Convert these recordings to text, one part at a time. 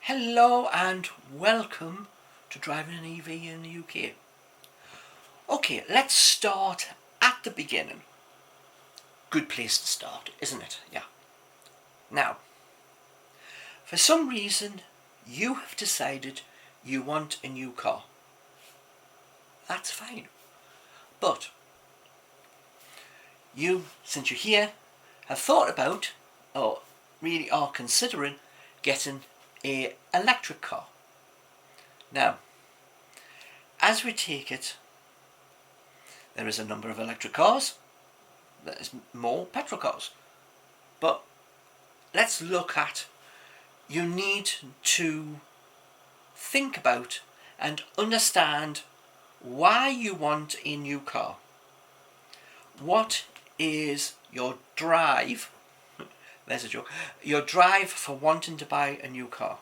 Hello and welcome to driving an EV in the UK. Okay, let's start at the beginning. Good place to start, isn't it? Yeah. Now, for some reason, you have decided you want a new car. That's fine. But you, since you're here, have thought about, or really are considering, getting an electric car. Now, as we take it, there is a number of electric cars, there's more petrol cars. But let's look at, you need to think about and understand why you want a new car. What is your drive? There's a joke. Your drive for wanting to buy a new car.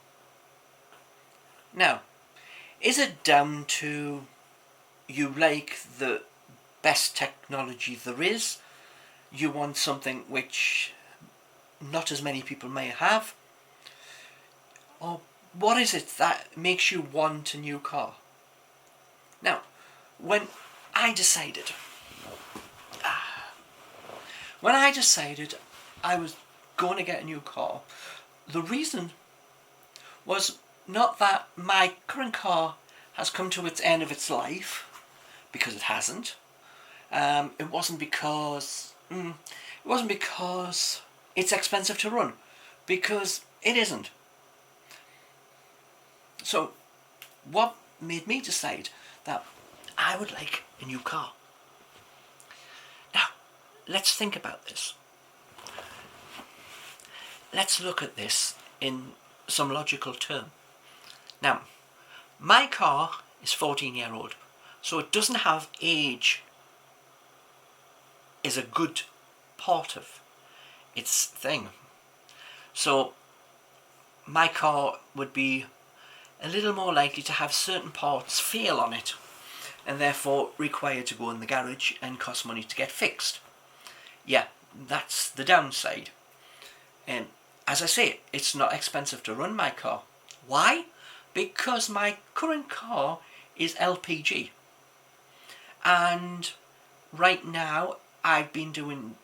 Now, is it down to you like the best technology there is? You want something which not as many people may have? Or what is it that makes you want a new car? Now, when I decided I was going to get a new car, the reason was not that my current car has come to its end of its life, because it hasn't. It wasn't because it's expensive to run, because it isn't. So what made me decide that I would like a new car? Now, let's think about this. Let's look at this in some logical term. Now, my car is 14-year-old, so it doesn't have age is a good part of its thing. So my car would be a little more likely to have certain parts fail on it, and therefore require to go in the garage and cost money to get fixed. Yeah, that's the downside. And as I say, it's not expensive to run my car. Why? Because my current car is LPG. And right now I've been doing,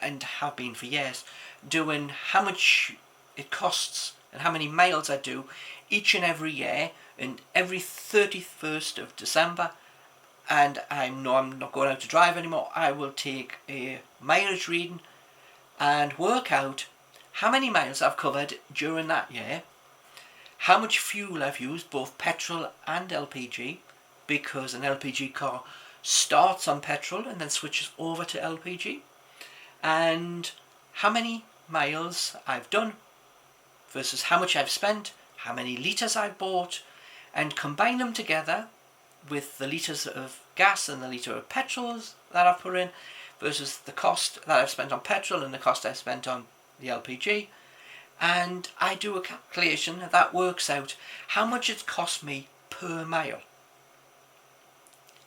and have been for years, doing how much it costs and how many miles I do each and every year, and every 31st of December, and I know I'm not going out to drive anymore, I will take a mileage reading and work out how many miles I've covered during that year, how much fuel I've used, both petrol and LPG, because an LPG car starts on petrol and then switches over to LPG, and how many miles I've done versus how much I've spent, how many litres I've bought, and combine them together with the litres of gas and the litre of petrols that I've put in versus the cost that I've spent on petrol and the cost I've spent on the LPG, and I do a calculation that works out how much it's cost me per mile.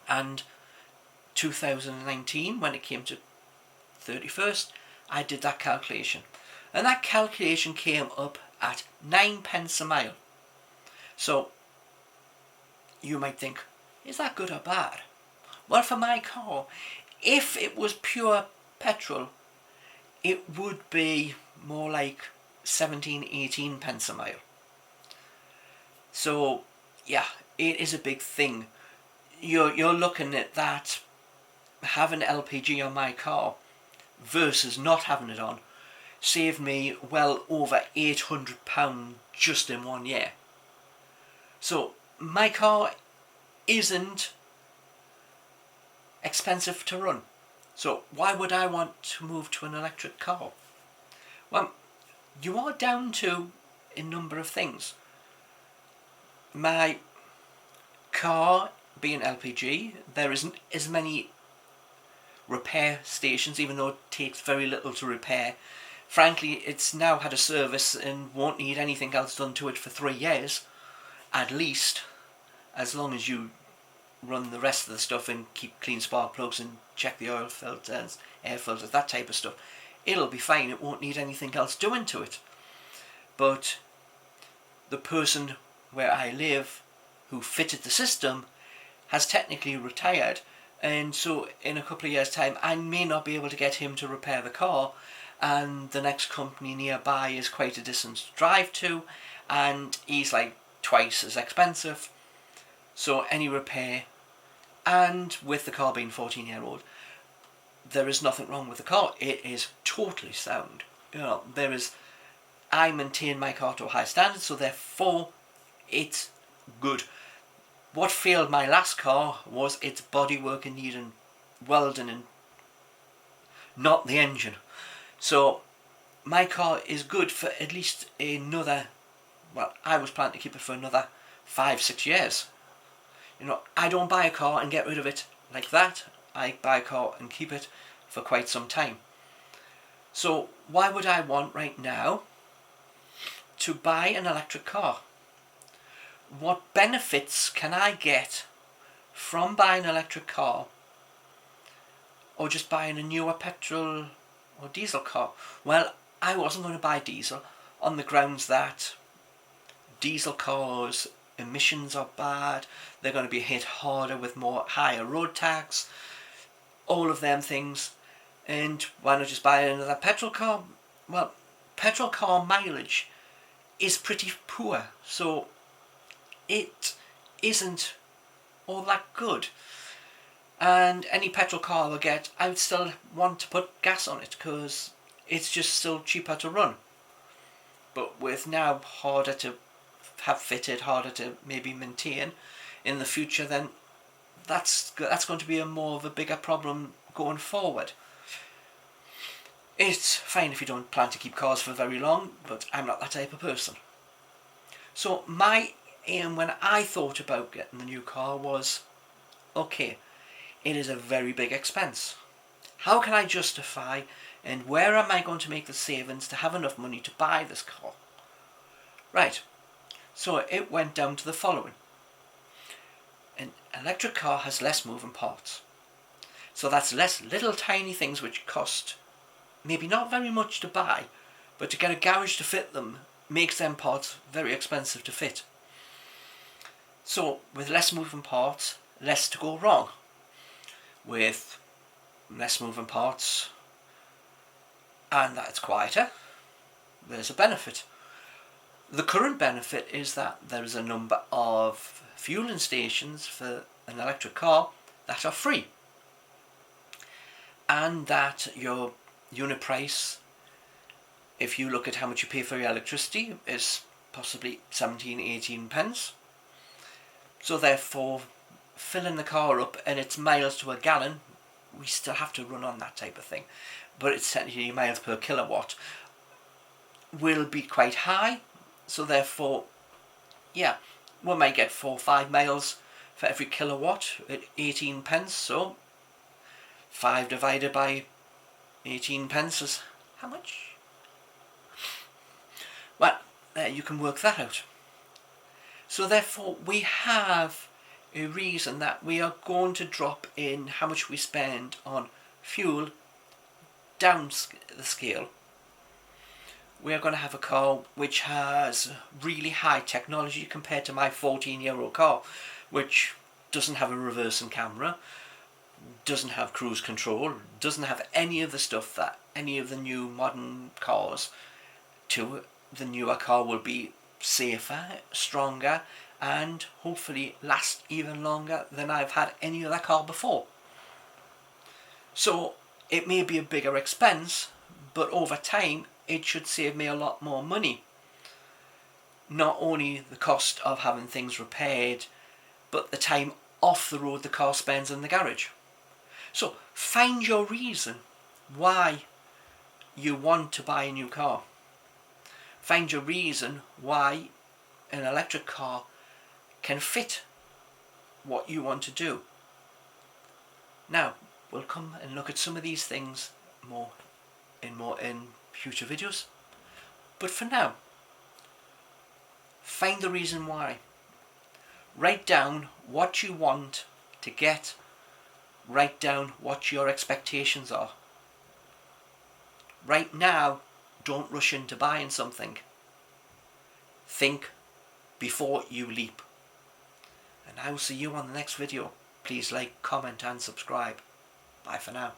And 2019, when it came to 31st, I did that calculation, and that calculation came up at 9p a mile. So you might think, is that good or bad? Well, for my car, if it was pure petrol, it would be more like 17-18p a mile. So yeah, it is a big thing. You're looking at that, having LPG on my car versus not having it on saved me well over £800 just in 1 year. So my car isn't expensive to run. So why would I want to move to an electric car? Well, you are down to a number of things. My car being LPG, there isn't as many repair stations, even though it takes very little to repair. Frankly, it's now had a service and won't need anything else done to it for 3 years, at least, as long as you run the rest of the stuff and keep clean spark plugs and check the oil filters, air filters, that type of stuff. It'll be fine, it won't need anything else doing to it. But the person where I live who fitted the system has technically retired, and so in a couple of years' time I may not be able to get him to repair the car, and the next company nearby is quite a distance to drive to, and he's like twice as expensive. So any repair, and with the car being 14-year-old, there is nothing wrong with the car. It is totally sound. I maintain my car to a high standard, so therefore it's good. What failed my last car was its bodywork and needing welding, and not the engine. So my car is good for at least another, well, I was planning to keep it for another 5-6 years. I don't buy a car and get rid of it like that. I buy a car and keep it for quite some time. So why would I want right now to buy an electric car? What benefits can I get from buying an electric car, or just buying a newer petrol or diesel car? Well, I wasn't going to buy diesel on the grounds that diesel cars' emissions are bad, they're going to be hit harder with more higher road tax, all of them things. And why not just buy another petrol car? Well, petrol car mileage is pretty poor, so it isn't all that good. And any petrol car I get, I would still want to put gas on it because it's just still cheaper to run. But with now harder to have fitted, harder to maybe maintain in the future, then that's going to be more of a bigger problem going forward. It's fine if you don't plan to keep cars for very long, but I'm not that type of person. So my aim when I thought about getting the new car was, okay, it is a very big expense. How can I justify, and where am I going to make the savings to have enough money to buy this car? Right, so it went down to the following. An electric car has less moving parts. So that's less little tiny things which cost maybe not very much to buy, but to get a garage to fit them makes them parts very expensive to fit. So with less moving parts, less to go wrong. With less moving parts and that it's quieter, there's a benefit. The current benefit is that there is a number of fueling stations for an electric car that are free, and that your unit price, if you look at how much you pay for your electricity, is possibly 17-18 pence. So therefore, filling the car up and it's miles to a gallon, we still have to run on that type of thing, but it's technically miles per kilowatt, will be quite high. So therefore, yeah, we might get 4 or 5 miles for every kilowatt at 18 pence. So 5 divided by 18 pence is how much? Well, you can work that out. So therefore we have a reason that we are going to drop in how much we spend on fuel down the scale. We are going to have a car which has really high technology compared to my 14-year-old car, which doesn't have a reversing camera, doesn't have cruise control, doesn't have any of the stuff that any of the new modern cars to. The newer car will be safer, stronger, and hopefully last even longer than I've had any other car before. So it may be a bigger expense, but over time it should save me a lot more money. Not only the cost of having things repaired, but the time off the road the car spends in the garage. So find your reason why you want to buy a new car. Find your reason why an electric car can fit what you want to do. Now, we'll come and look at some of these things more in future videos. But for now, find the reason why. Write down what you want to get. Write down what your expectations are. Right now, don't rush into buying something. Think before you leap. And I will see you on the next video. Please like, comment and subscribe. Bye for now.